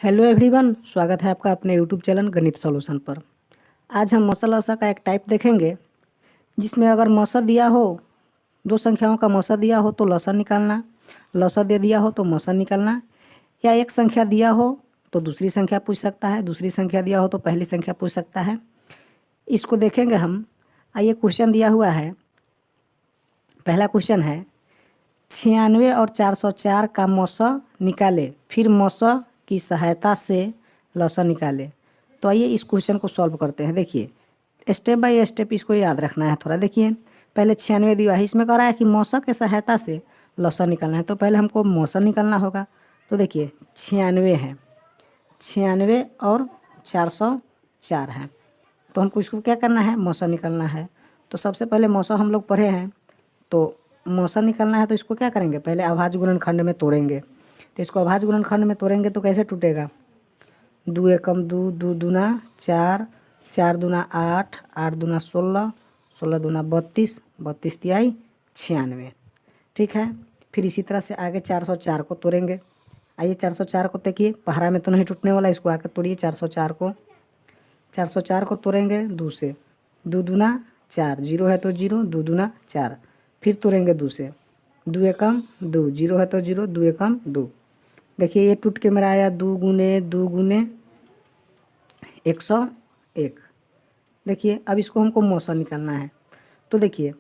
Hello everyone, स्वागत है आपका अपने यूट्यूब चैनल गणित सॉल्यूशन पर। आज हम मौसा लसा का एक टाइप देखेंगे जिसमें अगर मौसा दिया हो, दो संख्याओं का मौसा दिया हो तो लसा निकालना, लसा दे दिया हो तो मौसा निकालना, या एक संख्या दिया हो तो दूसरी संख्या पूछ सकता है, दूसरी संख्या दिया हो तो पहली संख्या पूछ सकता है। इसको देखेंगे हम। आइए, क्वेश्चन दिया हुआ है। पहला क्वेश्चन है 96 और 404 का मौसा निकाले, फिर मौसा की सहायता से लसा निकाले। तो आइए इस क्वेश्चन को सॉल्व करते हैं। देखिए, स्टेप बाय स्टेप इसको याद रखना है थोड़ा। देखिए, पहले 96 दिया है, इसमें कह रहा है कि मौसा की सहायता से लसा निकालना है, तो पहले हमको मौसा निकालना होगा। तो देखिए 96 है, 96 और 404 है, तो हमको इसको क्या करना है, मौसा निकालना है। तो सबसे पहले मौसा हम लोग पढ़े हैं, तो मौसा निकालना है तो इसको क्या करेंगे, पहले अभाज्य गुणनखंड में तोड़ेंगे। तो इसको अभाज्य गुणनखंड में तोड़ेंगे तो कैसे टूटेगा, 2 एकम 2, 2 दूना 4, 4 दूना 8, 8 दूना 16, 16 दूना 32, 32 तिहाई 96। ठीक है, फिर इसी तरह से आगे 404 को तोड़ेंगे। आइए 404 को देखिए, पहरा में तो नहीं टूटने वाला, इसको आकर तोड़िए 404 को। 404 को तोड़ेंगे 2 से, 2 दूना 4, 0 है तो 0, 2 दूना 4, फिर तोड़ेंगे 2 से, 2 एकम 2, 0 है तो 0, 2 एकम 2। देखिए ये टूट के मेरा आया 2 गुने 2 गुने 101। देखिए अब इसको हमको मौसा निकालना है। तो देखिए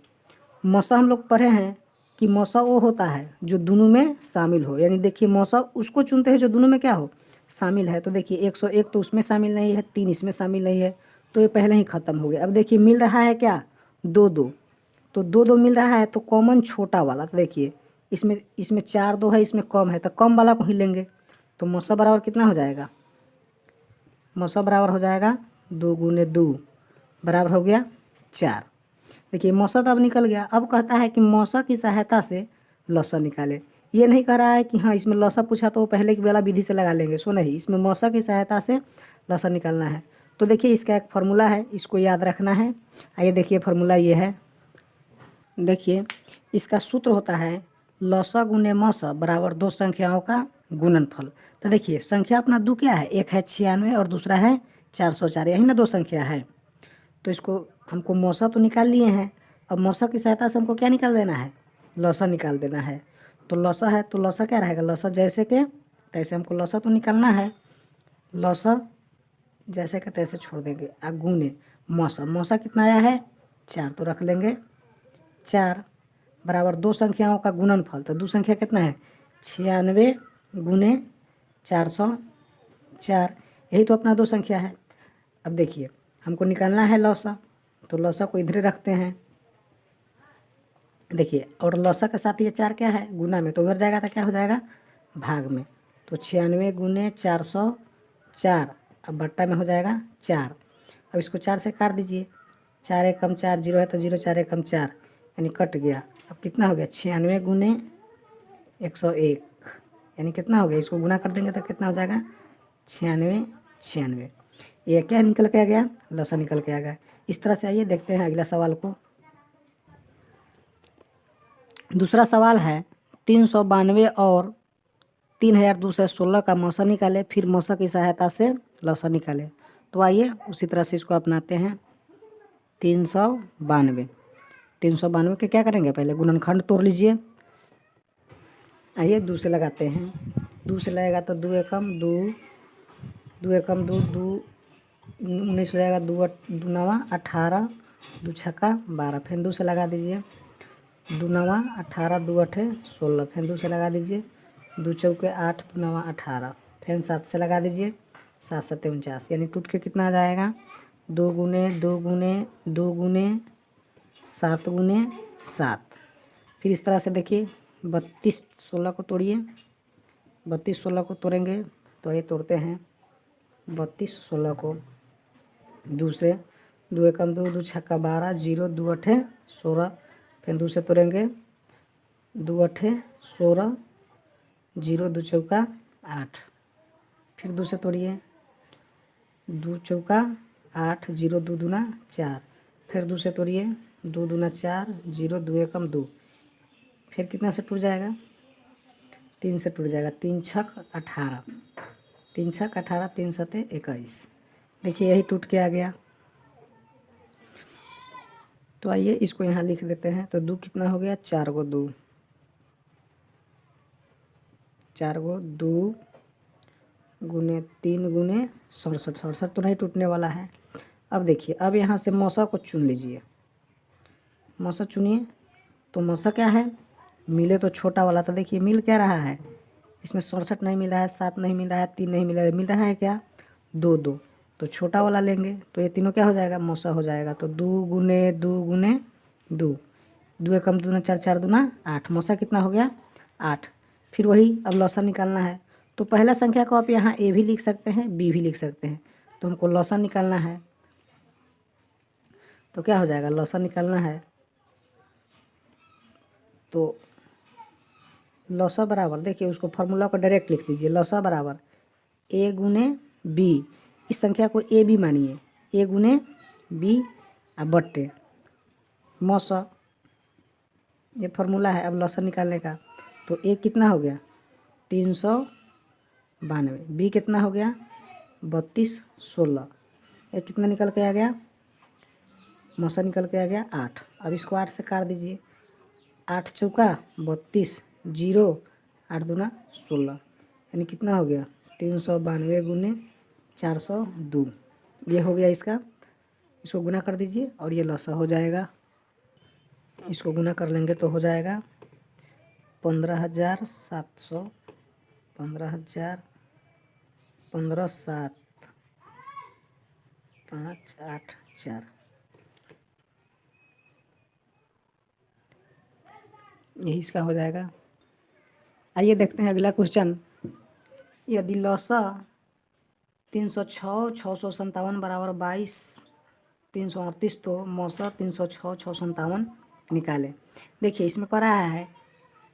मौसा हम लोग पढ़े हैं कि मौसा वो होता है जो दोनों में शामिल हो, यानी देखिए मौसा उसको चुनते हैं जो दोनों में क्या हो, शामिल है। तो देखिए 101 तो उसमें शामिल नहीं है, 3 इसमें शामिल नहीं है, तो ये पहले ही ख़त्म हो गया। अब देखिए मिल रहा है क्या, 2 2, तो 2 2 मिल रहा है, तो कॉमन छोटा वाला। तो देखिए इसमें इसमें 4 2 है, इसमें कम है, तो कम वाला को ही लेंगे। तो मौसा बराबर कितना हो जाएगा, मौसा बराबर हो जाएगा 2 गुने 2 बराबर हो गया 4। देखिए मौसा तो अब निकल गया। अब कहता है कि मौसा की सहायता से लसा निकाले। ये नहीं कह रहा है कि हाँ इसमें लसा पूछा तो वो पहले की वाला विधि से लगा लेंगे, सो नहीं, इसमें मौसा की सहायता से लसा निकालना है। तो देखिए इसका एक फार्मूला है, इसको याद रखना है। आइए देखिए फार्मूला ये है। देखिए इसका सूत्र होता है लसा गुने मौसा बराबर दो संख्याओं का गुणनफल। तो देखिए संख्या अपना दो क्या है, एक है 96 और दूसरा है 404, यही ना दो संख्या है। तो इसको हमको मौसा तो निकाल लिए हैं, अब मौसा की सहायता से हमको क्या निकाल देना है, लसा निकाल देना है। तो लसा है तो लसा क्या रहेगा, लसा जैसे के तैसे हमको लसा तो निकालना है, लसा जैसे के तैसे छोड़ देंगे। अब गुने मौसा, मौसा कितना आया है 4, तो रख लेंगे 4 बराबर दो संख्याओं का गुणनफल। तो दो संख्या कितना है 96 गुने 404, यही तो अपना दो संख्या है। अब देखिए हमको निकालना है लौसा, तो लौसा को इधर रखते हैं। देखिए और लौसा के साथ ये 4 क्या है गुना में, तो उधर जाएगा तो क्या हो जाएगा भाग में। तो 96 गुने 404, अब बट्टा में हो जाएगा 4। अब इसको 4 से काट दीजिए, 4 एकम 4, 0 है तो 0, 4 एकम 4, यानी कट गया। अब कितना हो गया 96 गुने 101, यानी कितना हो गया, इसको गुना कर देंगे तो कितना हो जाएगा 96 96। ये क्या निकल के आ गया, लसा निकल के आ गया। इस तरह से आइए देखते हैं अगला सवाल को। दूसरा सवाल है 392 और 3216 का मौसा निकाले, फिर मौसा की सहायता से लसा निकाले। तो आइए उसी तरह से इसको अपनाते हैं। 392 के क्या करेंगे, पहले गुणनखंड तोड़ लीजिए। आइए 2 से लगाते हैं, 2 से लगेगा तो 2 एकम 2, 2 एकम 2, 2 19 हो जाएगा, 2 दूनवा 18, 2 छक्का 12, फिर 2 से लगा दीजिए, 2 नवा 18, 2 अठे 16, फिर 2 से लगा दीजिए, 2 चौके 8, 2 नवा 18, फिर 7 से लगा दीजिए, 7 सत्ते 49, यानी टूट के कितना आ जाएगा 2 गुने 2 गुने 2 गुने 7 गुने 7। फिर इस तरह से देखिए 32 16 को तोड़िए, 32 16 को तोड़ेंगे। तो ये तोड़ते हैं 32 16 को 2 से, 2 एकम 2, 2 छक्का 12, 0, 2 अठे 16, फिर 2 से तोड़ेंगे, 2 अठे 16, 0, 2 चौका 8, फिर 2 से तोड़िए, 2 चौका 8, 0, 2 दूना 4, फिर 2 से तोड़िए, 2 दूना 4, 0, 2 एकम 2, फिर कितना से टूट जाएगा 3 से टूट जाएगा, 3 छक 18, 3 छक 18, 3 सते 21। देखिए यही टूट के आ गया। तो आइए इसको यहाँ लिख देते हैं। तो 2 कितना हो गया, 4 गो 2, 4 गो 2 गुने 3 गुने 67, 67 तो नहीं टूटने वाला है। अब देखिए, अब यहाँ से मौसा को चुन लीजिए, मौसा चुनिए। तो मौसा क्या है, मिले तो छोटा वाला, तो देखिए मिल क्या रहा है, इसमें 67 नहीं मिल रहा है, 7 नहीं मिल रहा है, 3 नहीं मिल रहा है क्या, 2 2। तो छोटा वाला लेंगे तो ये तीनों क्या हो जाएगा, मौसा हो जाएगा। तो 2 गुने 2 गुने 2, 2 एकम 2 4, 4 दूना 8, मौसा कितना हो गया 8। फिर वही अब लौसा निकालना है। तो पहला संख्या को आप यहाँ ए भी लिख सकते हैं, बी भी लिख सकते हैं। तो हमको लौसा निकालना है, तो क्या हो जाएगा, लौसा निकालना है तो लौसा बराबर, देखिए उसको फार्मूला को डायरेक्ट लिख दीजिए। लौसा बराबर ए गुने बी, इस संख्या को ए बी मानिए, ए गुने बी बट्टे मौसा, ये फार्मूला है अब लौसा निकालने का। तो ए कितना हो गया 392, बी कितना हो गया 32 16, ये कितना निकल के आ गया, मौसा निकल के आ गया 8। अब इसको 8 से काट दीजिए, 8 चौका 32, 0 8 दूना 16, यानी कितना हो गया 392 गुने 402, ये हो गया इसका। इसको गुना कर दीजिए और ये लौसा हो जाएगा। इसको गुना कर लेंगे तो हो जाएगा 15,700, 15,000, 15 7 5 8 4, यही इसका हो जाएगा। आइए देखते हैं अगला क्वेश्चन। यदि लौसा 306 657 बराबर 22 338, तो मौसा 306 657 निकालें। देखिए इसमें कह रहा है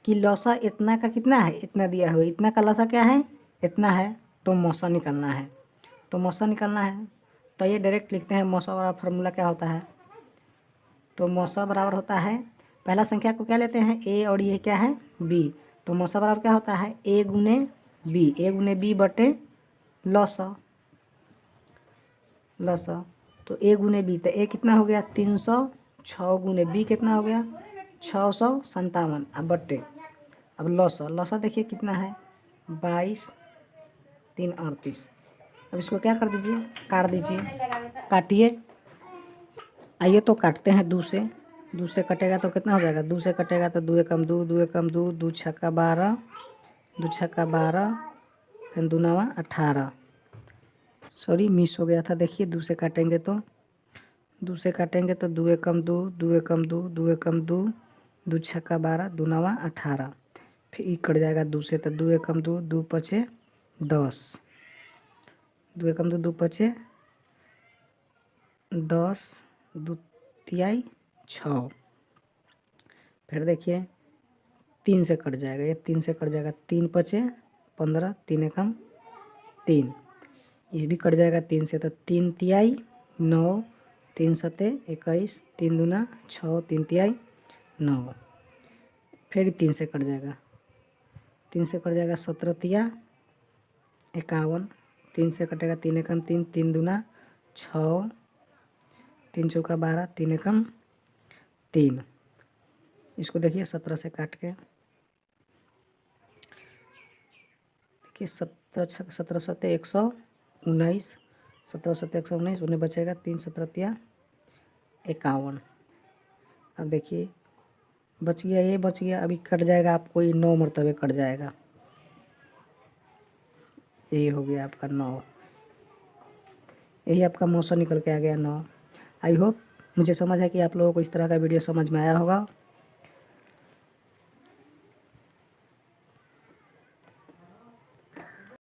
कि लौसा इतना का कितना है, इतना दिया हुआ, इतना का लौसा क्या है, इतना है, तो मौसा निकालना है। तो मौसा निकालना है तो ये डायरेक्ट लिखते हैं। मौसा बराबर फार्मूला क्या होता है, तो मौसा बराबर होता है, पहला संख्या को क्या लेते हैं ए, और ये क्या है बी। तो मौसा बराबर क्या होता है ए गुने बी, ए गुने बी बटे लौसा, लौसा। तो ए गुने बी, तो ए कितना हो गया 306 गुने बी कितना हो गया 657, अब बट्टे अब लौसा, लौसा देखिए कितना है 22 3 38। अब इसको क्या कर दीजिए, काट दीजिए, काटिए। आइए तो काटते हैं 2 से, 2 से कटेगा तो कितना हो जाएगा, 2 से कटेगा तो 2 एकम 2, 2 एकम 2, 2 छक्का 12, 2 छक्का 12, फिर 2 नवा 18, सॉरी मिस हो गया था। देखिए 2 से काटेंगे तो 2 से काटेंगे तो 2 एकम 2, 2 एकम 2, 2 एकम 2, 2 छक्का 12, 2 नवा 18, फिर ई कट जाएगा 2 से, तो 2 एकम 2, 2 पचे 10, 2 एकम 2, 2 पचे 10, 2 तिहाई 6, फिर देखिए 3 से कट जाएगा, ये 3 से कट जाएगा, 3 पचे 15, 3 एकम 3, इस भी कट जाएगा 3 से, तो 3 तिहाई 9, 3 सते 21, 3 दूना 6, 3 तिहाई 9, फिर 3 से कट जाएगा, 3 से कट जाएगा 17 तिया 51, 3 से कटेगा 3 एकम 3, 3 दूना 6, 3 चौका 12, 3 एकम 3। इसको देखिए 17 से काट के, देखिए 17 सते 119, 17 सते 119, उन्हें बचेगा 3 17 तिया 51। अब देखिए बच गया, ये बच गया, अभी कट जाएगा आपको, ये 9 मरतबे कट जाएगा, ये हो गया आपका 9, यही आपका मौसा निकल के आ गया 9। आई होप मुझे समझ है कि आप लोगों को इस तरह का वीडियो समझ में आया होगा।